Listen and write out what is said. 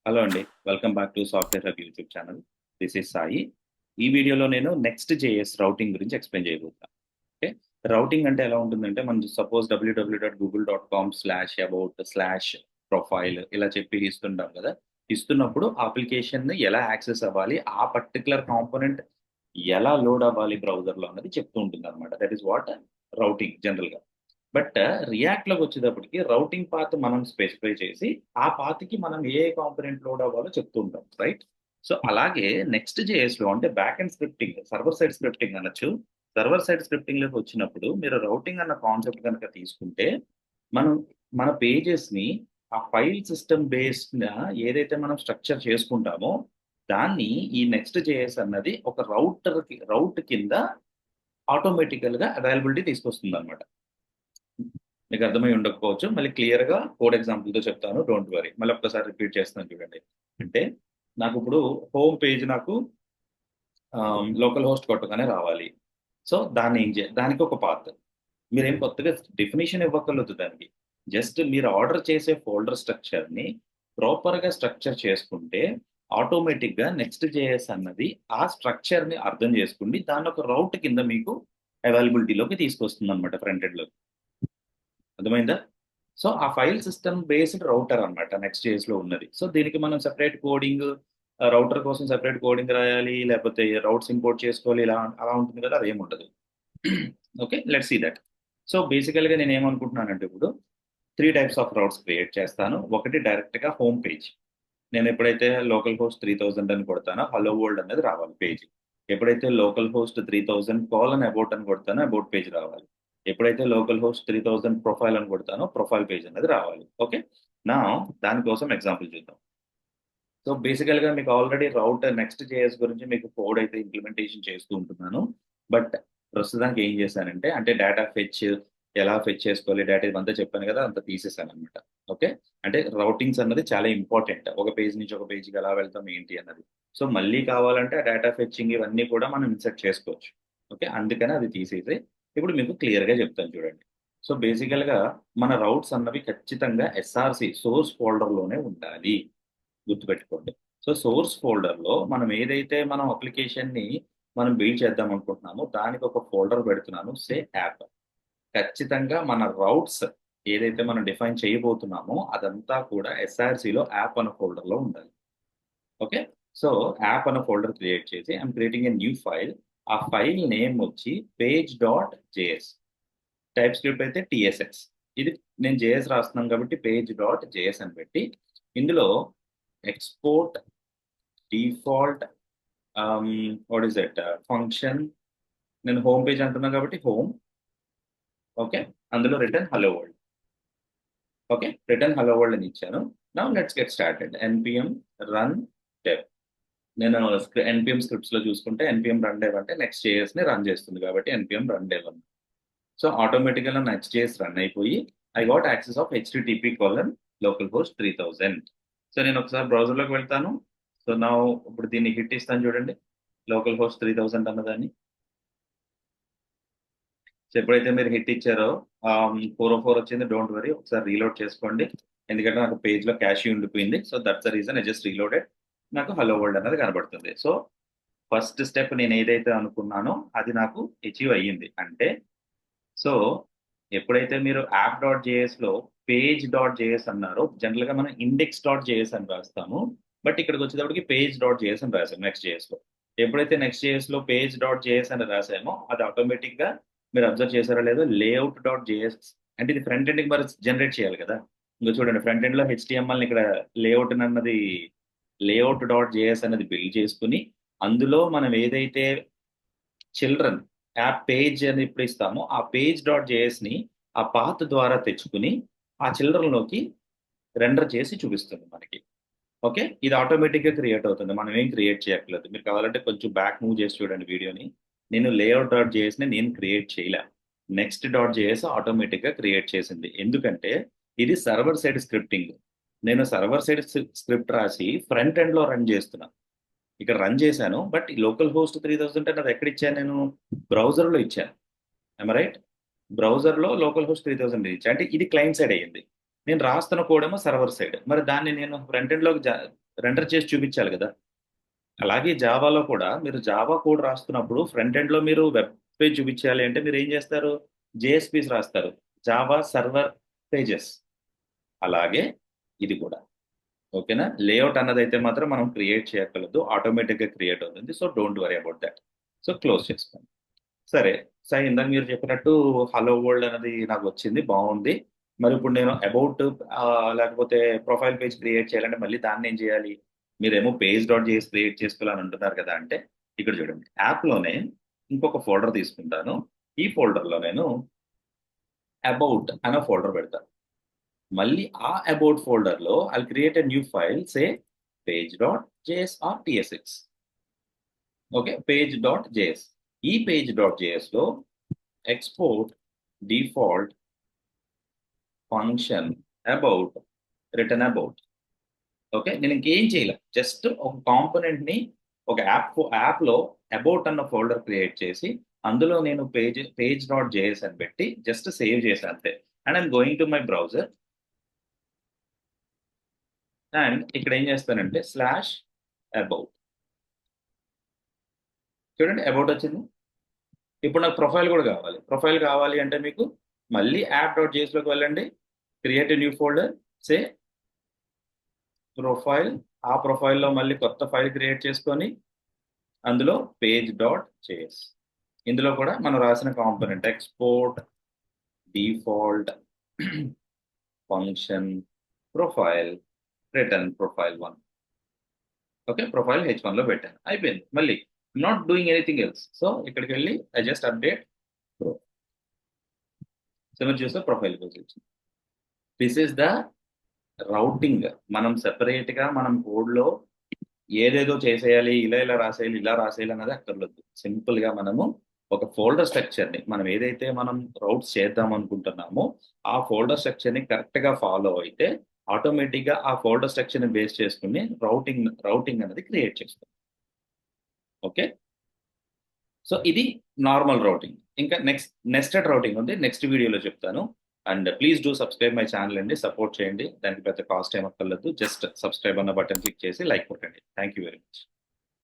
Hello అండి. Welcome back to software hub YouTube channel. This is Sai. ఈ వీడియోలో నేను నెక్స్ట్ జేఎస్ రౌటింగ్ గురించి ఎక్స్‌ప్లెయిన్ చేయబోతున్నా. ఓకే. రౌటింగ్ అంటే ఎలా ఉంటుందంటే మనం సపోజ్ www.google.com/about/ప్రొఫైల్ ఇలా చెప్పి ఇస్తుంటాం కదా! ఇస్తున్నప్పుడు అప్లికేషన్‌ని ఎలా యాక్సెస్ అవ్వాలి? ఆ పర్టిక్యులర్ కాంపోనెంట్ ఎలా లోడ్ అవ్వాలి బ్రౌజర్‌లో అన్నది చెప్తూ ఉంటుందన్నమాట. దట్ ఈస్ వాట్ రౌటింగ్ జనరల్‌గా. బట్ రియాక్ట్‌లోకి వచ్చేటప్పటికి రౌటింగ్ పాత్ మనం స్పెసిఫై చేసి, ఆ పాత్‌కి మనం ఏ కాంపోనెంట్ లోడ్ అవ్వాలో చెప్తూ ఉంటాం. రైట్? సో, అలాగే నెక్స్ట్ జేఎస్‌లో అంటే back end scripting, server side scripting అనొచ్చు. సర్వర్ సైడ్ స్క్రిప్టింగ్‌లోకి వచ్చినప్పుడు మీరు రౌటింగ్ అన్న కాన్సెప్ట్ గనక తీసుకుంటే, మనం మన పేజెస్‌ని ఆ ఫైల్ సిస్టమ్ బేస్డ్‌గా ఏదైతే మనం స్ట్రక్చర్ చేసుకుంటామో, దాన్ని ఈ నెక్స్ట్ జేఎస్ అన్నది ఒక రౌట్ కింద ఆటోమేటికల్‌గా అవైలబిలిటీ తీసుకొస్తుందన్నమాట. మీకు అర్థమై ఉండకపోవచ్చు. మళ్ళీ క్లియర్‌గా కోడ్ ఎగ్జాంపుల్‌తో చెప్తాను. Don't worry. మళ్ళీ ఒక్కసారి రిపీట్ చేస్తున్నాను చూడండి. అంటే నాకిప్పుడు హోమ్ పేజ్ నాకు లోకల్ హోస్ట్ కొట్టగానే రావాలి. సో, దానికి ఒక పాత్. మీరేం కొత్తగా డెఫినిషన్ ఇవ్వక్కర్లేదు దానికి. జస్ట్ మీరు ఆర్డర్ చేసే ఫోల్డర్ స్ట్రక్చర్‌ని ప్రాపర్‌గా స్ట్రక్చర్ చేసుకుంటే ఆటోమేటిక్‌గా నెక్స్ట్ జేఎస్ అన్నది ఆ స్ట్రక్చర్‌ని అర్థం చేసుకొని దాన్నొక రౌట్ కింద మీకు అవైలబిలిటీలోకి తీసుకొస్తుందన్నమాట ఫ్రంట్ ఎండ్‌లోకి. అర్థమైందా? సో, ఆ ఫైల్ సిస్టమ్ బేస్డ్ రౌటర్ అన్నమాట నెక్స్ట్ జేఎస్‌లో ఉన్నది. సో, దీనికి మనం సెపరేట్ కోడింగ్ రౌటర్ కోసం సెపరేట్ కోడింగ్ రాయాలి. లేకపోతే రౌట్స్ ఇంపోర్ట్ చేసుకోవాలి. అలా ఉంటుంది కదా! అదేముండదు. Okay. Let's see that. So, బేసికల్‌గా నేనేమనుకుంటున్నానంటే ఇప్పుడు 3 టైప్స్ ఆఫ్ రౌట్స్ క్రియేట్ చేస్తాను. ఒకటి డైరెక్ట్‌గా హోమ్ పేజ్. నేనెప్పుడైతే లోకల్ హోస్ట్ 3000 అని కొడతానో హలో వరల్డ్ అనేది రావాలి పేజ్. ఎప్పుడైతే లోకల్ హోస్ట్ 3000 కోలన్ అబౌట్ అని కొడతానో అబౌట్ పేజ్ రావాలి. ఎప్పుడైతే లోకల్ హోస్ట్ 3000 ప్రొఫైల్ అని కొడతానో ప్రొఫైల్ పేజ్ అనేది రావాలి. ఓకే. నౌ దానికోసం ఎగ్జాంపుల్ చూద్దాం. సో, బేసికల్‌గా మీకు ఆల్రెడీ నెక్స్ట్ జేఎస్ గురించి మీకు కోడ్ అయితే ఇంప్లిమెంటేషన్ చేస్తూ ఉంటున్నాను. బట్ ప్రస్తుతానికి ఏం చేశానంటే అంటే డేటా ఎలా ఫెచ్ చేసుకోవాలి డేటా ఇదంతా చెప్పాను కదా! అంతా తీసేసాననమాట. ఓకే. అంటే రౌటింగ్స్ అన్నది చాలా ఇంపార్టెంట్. ఒక పేజ్ నుంచి ఒక పేజ్‌కి ఎలా వెళ్తాం ఏంటి అన్నది. సో, మళ్ళీ కావాలంటే ఆ డేటా ఫెచ్చింగ్ ఇవన్నీ కూడా మనం ఇన్సర్ట్ చేసుకోవచ్చు. ఓకే. అందుకని అది తీసేసి ఇప్పుడు మీకు క్లియర్‌గా చెప్తాను చూడండి. సో, బేసికల్‌గా మన రౌట్స్ అన్నవి ఖచ్చితంగా ఎస్ఆర్‌సి సోర్స్ ఫోల్డర్‌లోనే ఉండాలి. గుర్తుపెట్టుకోండి. సో, సోర్స్ ఫోల్డర్‌లో మనం అప్లికేషన్‌ని బిల్డ్ చేద్దాం అనుకుంటున్నామో దానికి ఒక ఫోల్డర్ పెడుతున్నాను. యాప్. ఖచ్చితంగా మన రౌట్స్ ఏదైతే మనం డిఫైన్ చేయబోతున్నామో అదంతా కూడా ఎస్ఆర్‌సిలో యాప్ అనే ఫోల్డర్‌లో ఉండాలి. ఓకే. సో, యాప్ అనే ఫోల్డర్ క్రియేట్ చేసి I'm creating a new file. ఆ ఫైల్ నేమ్ వచ్చి పేజ్.జేఎస్. టైప్ స్క్రిప్ట్ అయితే టీఎస్ఎక్స్. ఇది నేను జేఎస్ రాస్తున్నాను కాబట్టి పేజ్.జేఎస్ అని పెట్టి ఇందులో export default what is that function నేను హోమ్ పేజ్ అంటున్నా కాబట్టి హోమ్. ఓకే. అందులో return hello world. Okay. Return hello world అని ఇచ్చాను. Now let's get started. NPM run dev. నేను ఎన్‌పీఎం స్క్రిప్ట్స్‌లో చూసుకుంటే ఎన్‌పీఎం రన్ డెవ్ అంటే నెక్స్ట్ జేఎస్‌ని రన్ చేస్తుంది కాబట్టి ఎన్‌పీఎం రన్ డెవ్ అని. సో, ఆటోమేటిక్‌గా నెక్స్ట్ జేఎస్ రన్ అయిపోయి I got access of HTTP colon local host 3000. So, నేను ఒకసారి బ్రౌజర్‌లోకి వెళ్తాను. సో, నౌ ఇప్పుడు దీన్ని హిట్ ఇస్తాను చూడండి. లోకల్ హోస్ట్ 3000 అన్నదాన్ని. సో, ఎప్పుడైతే మీరు హిట్ ఇచ్చారో 404 వచ్చింది. డోంట్ వరీ ఒకసారి రీలోడ్ చేసుకోండి. ఎందుకంటే నాకు పేజ్‌లో క్యాషీ ఉండిపోయింది. So, that's the reason I just reloaded. నాకు హలో వరల్డ్ అనేది కనబడుతుంది. సో, ఫస్ట్ స్టెప్ నేను ఏదైతే అనుకున్నానో అది నాకు అచీవ్ అయ్యింది. అంటే సో, ఎప్పుడైతే మీరు యాప్.జేఎస్‌లో పేజ్.జేఎస్ అన్నారో జనరల్‌గా మనం ఇండెక్స్.జేఎస్ అని రాస్తాము. బట్ ఇక్కడికొచ్చేటప్పటికి పేజ్.జేఎస్ అని రాసాం నెక్స్ట్ జేఎస్‌లో. ఎప్పుడైతే నెక్స్ట్ జేఎస్‌లో పేజ్.జేఎస్ అని రాసామో అది ఆటోమేటిక్‌గా మీరు అబ్జర్వ్ చేసారో లేదో లేఔట్.జేఎస్ అంటే ఇది ఫ్రంట్ ఎండ్‌కి మరి జనరేట్ చేయాలి కదా! ఇంగో చూడండి ఫ్రంట్ ఎండ్‌లో హెచ్‌టీఎంఎల్‌ని ఇక్కడ లేఔట్.జేఎస్ అనేది బిల్డ్ చేసుకొని, అందులో మనం ఏదైతే చిల్డ్రన్ యాప్ పేజ్ అని ఎప్పుడు ఇస్తామో, ఆ పేజ్.జేఎస్‌ని ఆ పాత్ ద్వారా తెచ్చుకొని, ఆ చిల్డ్రన్‌లోకి రెండర్ చేసి చూపిస్తుంది మనకి. ఓకే. ఇది ఆటోమేటిక్‌గా క్రియేట్ అవుతుంది. మనం ఏం క్రియేట్ చేయక్కర్లేదు. మీరు కావాలంటే కొంచెం బ్యాక్ మూవ్ చేసి చూడండి వీడియోని. నేను లేఔట్.జేఎస్‌ని నేను క్రియేట్ చేయలా. నెక్స్ట్.జేఎస్ ఆటోమేటిక్‌గా క్రియేట్ చేసింది. ఎందుకంటే ఇది సర్వర్ సైడ్ స్క్రిప్టింగ్. నేను సర్వర్ సైడ్ స్క్రిప్ట్ రాసి ఫ్రంట్ ఎండ్‌లో రన్ చేస్తున్నా. ఇక్కడ రన్ చేశాను. బట్ ఈ లోకల్ హోస్ట్ 3000 అంటే నాది ఎక్కడిచ్చాను నేను? బ్రౌజర్‌లో ఇచ్చాను. Am I right? బ్రౌజర్‌లో లోకల్ హోస్ట్ 3000 ఇచ్చా. అంటే ఇది క్లయింట్ సైడ్ అయ్యింది. నేను రాస్తున్న కోడేమో సర్వర్ సైడ్. మరి దాన్ని నేను ఫ్రంట్ ఎండ్‌లోకి రెండర్ చేసి చూపించాలి కదా. అలాగే జావాలో కూడా మీరు జావా కోడ్ రాస్తున్నప్పుడు ఫ్రంట్ ఎండ్లో మీరు వెబ్ పేజ్ చూపించాలి అంటే మీరు ఏం చేస్తారు, జేఎస్పీస్ రాస్తారు, జావా సర్వర్ పేజెస్. అలాగే ఇది కూడా. ఓకేనా. లేఅవుట్ అన్నది అయితే మాత్రం మనం క్రియేట్ చేయగలదు, ఆటోమేటిక్గా క్రియేట్ అవుతుంది. So don't worry about that. So close చేసుకోండి. సరే. సార్ ఇందాక మీరు చెప్పినట్టు హలో వరల్డ్ అనేది నాకు వచ్చింది, బాగుంది. మరి ఇప్పుడు నేను అబౌట్ లేకపోతే ప్రొఫైల్ పేజ్ క్రియేట్ చేయాలంటే మళ్ళీ దాన్ని ఏం చేయాలి? మీరేమో పేజ్ డాట్ చేసి క్రియేట్ చేసుకోవాలని అంటున్నారు కదా. అంటే ఇక్కడ చూడండి, యాప్లోనే ఇంకొక ఫోల్డర్ తీసుకుంటాను. ఈ ఫోల్డర్లో నేను అబౌట్ అనే ఫోల్డర్ పెడతాను. మళ్ళీ ఆ అబౌట్ ఫోల్డర్లో I create a new file, say page dot JS or TSX. Okay, page dot JS. ఈ పేజ్ డాట్ జేఎస్లో export default function about return about. Okay, నేను ఇంకేం చేయలే, జస్ట్ ఒక కాంపోనెంట్ ని ఒక యాప్లో అబౌట్ అన్న ఫోల్డర్ క్రియేట్ చేసి అందులో నేను పేజ్ డాట్ జేఎస్ అని పెట్టి జస్ట్ సేవ్ చేశాను అంతే. And I'm going to my browser and ఇక్కడ ఏం చేస్తానంటే స్లాష్ అబౌట్. చూడండి అబౌట్ వచ్చింది. ఇప్పుడు నాకు ప్రొఫైల్ కూడా కావాలి. ప్రొఫైల్ కావాలి అంటే మీకు మళ్ళీ యాప్ డాట్ జేఎస్లోకి వెళ్ళండి, క్రియేట్ న్యూ ఫోల్డర్, సే ప్రొఫైల్. ఆ ప్రొఫైల్లో మళ్ళీ కొత్త ఫైల్ క్రియేట్ చేసుకొని అందులో పేజ్ డాట్ జేఎస్. ఇందులో కూడా మనం రాసిన component export default function profile return profile 1. Okay, profile H1లో పెట్టాను, అయిపోయింది. మళ్ళీ not doing anything else. So ఇక్కడికి వెళ్ళి I just update pro. So మీరు చూస్తే ప్రొఫైల్ పేజ్ వచ్చింది. This is the routing. మనం సెపరేట్గా మనం కోడ్లో ఏదేదో చేసేయాలి, ఇలా ఇలా రాసేయాలి, ఇలా రాసేయాలి అన్నది అక్కర్లేదు. సింపుల్గా మనము ఒక ఫోల్డర్ స్ట్రక్చర్ని మనం ఏదైతే మనం రౌట్స్ చేద్దాం అనుకుంటున్నామో ఆ ఫోల్డర్ స్ట్రక్చర్ని కరెక్ట్గా ఫాలో అయితే ఆటోమేటిక్గా ఆ ఫోల్డర్ స్ట్రక్చర్ని బేస్ చేసుకుని రౌటింగ్ అనేది క్రియేట్ చేస్తాం. ఓకే, సో ఇది నార్మల్ రౌటింగ్. ఇంకా నెస్టెడ్ రౌటింగ్ ఉంది, నెక్స్ట్ వీడియోలో చెప్తాను. And please do subscribe my channel అండి, సపోర్ట్ చేయండి. దానికి పెద్ద కాస్ట్ ఏమక్కర్లేదు, జస్ట్ సబ్స్క్రైబ్ అన్న బటన్ క్లిక్ చేసి లైక్ కొట్టండి. Thank you very much.